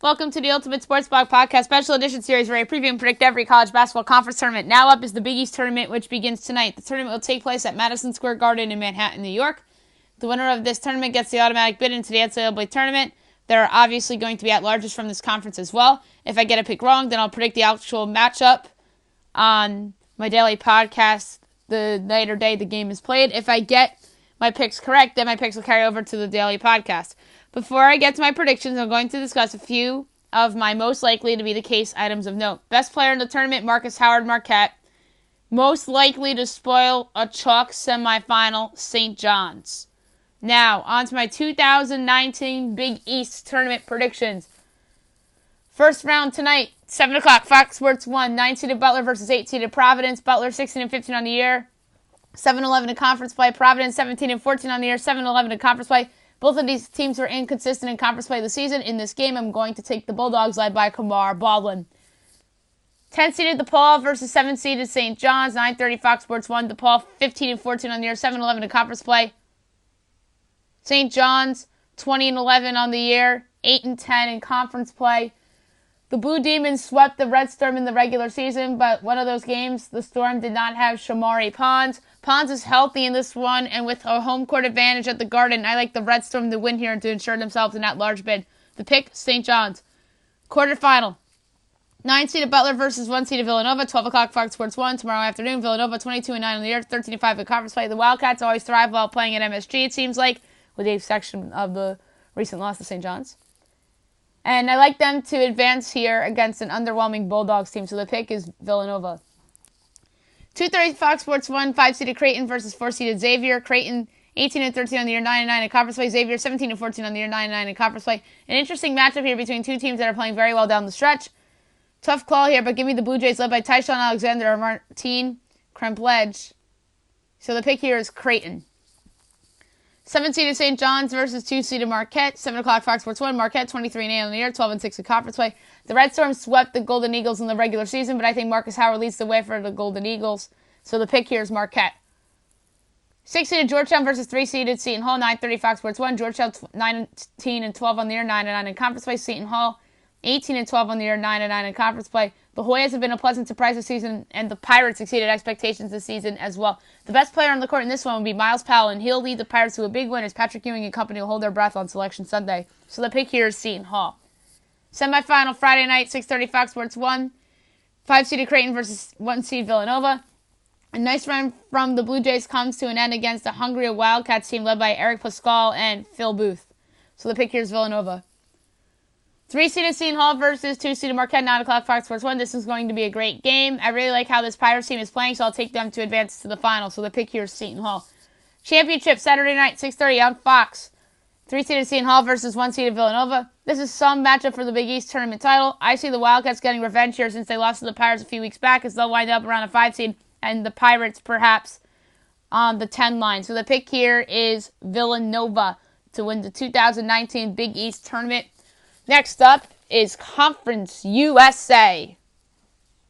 Welcome to the Ultimate Sports Blog Podcast Special Edition Series where I preview and predict every college basketball conference tournament. Now up is the Big East Tournament, which begins tonight. The tournament will take place at Madison Square Garden in Manhattan, New York. The winner of this tournament gets the automatic bid into the NCAA tournament. There are obviously going to be at-larges from this conference as well. If I get a pick wrong, then I'll predict the actual matchup on my daily podcast the night or day the game is played. If I get my picks correct, then my picks will carry over to the daily podcast. Before I get to my predictions, I'm going to discuss a few of my most likely to be the case items of note. Best player in the tournament, Marcus Howard Marquette. Most likely to spoil a chalk semifinal, St. John's. Now, on to my 2019 Big East Tournament predictions. First round tonight, 7 o'clock, Fox Sports 1, 9-seeded Butler versus 8-seeded Providence. Butler 16-15 on the year, 7-11 in conference play. Providence 17-14 on the year, 7-11 in conference play. Both of these teams were inconsistent in conference play this season. In this game, I'm going to take the Bulldogs led by Kamar Baldwin. 10-seeded DePaul versus 7-seeded St. John's, 9:30 Fox Sports 1. DePaul 15-14 on the year, 7-11 in conference play. St. John's 20-11 on the year, 8-10 in conference play. The Blue Demons swept the Red Storm in the regular season, but one of those games, the Storm did not have Shamari Pons. Pons is healthy in this one, and with a home court advantage at the Garden, I like the Red Storm to win here and to ensure themselves an at-large bid. The pick, St. John's. Quarterfinal. 9-seeded Butler versus 1-seeded Villanova, 12 o'clock Fox Sports 1 tomorrow afternoon. Villanova 22-9 on the year, 13-5 in conference play. The Wildcats always thrive while playing at MSG, it seems like, with the exception of the recent loss to St. John's. And I like them to advance here against an underwhelming Bulldogs team, so the pick is Villanova. 2:30 Fox Sports 1, 5-seeded Creighton versus 4-seeded Xavier. Creighton 18-13 on the year, 9-9 in conference play. Xavier 17-14 on the year, 9-9 in conference play. An interesting matchup here between two teams that are playing very well down the stretch. Tough call here, but give me the Blue Jays led by Tyshawn Alexander or Martin Krempledge. So the pick here is Creighton. 7-seeded St. John's versus 2-seeded Marquette. 7 o'clock Fox Sports 1. Marquette 23-8 on the year, 12-6 in conference play. The Red Storm swept the Golden Eagles in the regular season, but I think Marcus Howard leads the way for the Golden Eagles. So the pick here is Marquette. 6-seeded Georgetown versus 3-seeded Seton Hall. 9:30 Fox Sports 1. Georgetown 19-12 on the year, 9-9 in conference play. Seton Hall 18-12 on the year, 9-9 in conference play. The Hoyas have been a pleasant surprise this season, and the Pirates exceeded expectations this season as well. The best player on the court in this one would be Miles Powell, and he'll lead the Pirates to a big win as Patrick Ewing and company will hold their breath on Selection Sunday. So the pick here is Seton Hall. Semifinal Friday night, 6:30 Fox Sports 1. 5-seeded Creighton versus 1-seed Villanova. A nice run from the Blue Jays comes to an end against a hungry Wildcats team led by Eric Pascal and Phil Booth. So the pick here is Villanova. 3-seeded Seton Hall versus 2-seeded Marquette, 9 o'clock Fox Sports 1. This is going to be a great game. I really like how this Pirates team is playing, so I'll take them to advance to the final. So the pick here is Seton Hall. Championship, Saturday night, 6:30 on Fox. 3-seeded Seton Hall versus 1-seeded Villanova. This is some matchup for the Big East Tournament title. I see the Wildcats getting revenge here since they lost to the Pirates a few weeks back, as they'll wind up around a 5-seed, and the Pirates perhaps on the 10 line. So the pick here is Villanova to win the 2019 Big East Tournament. Next up is Conference USA.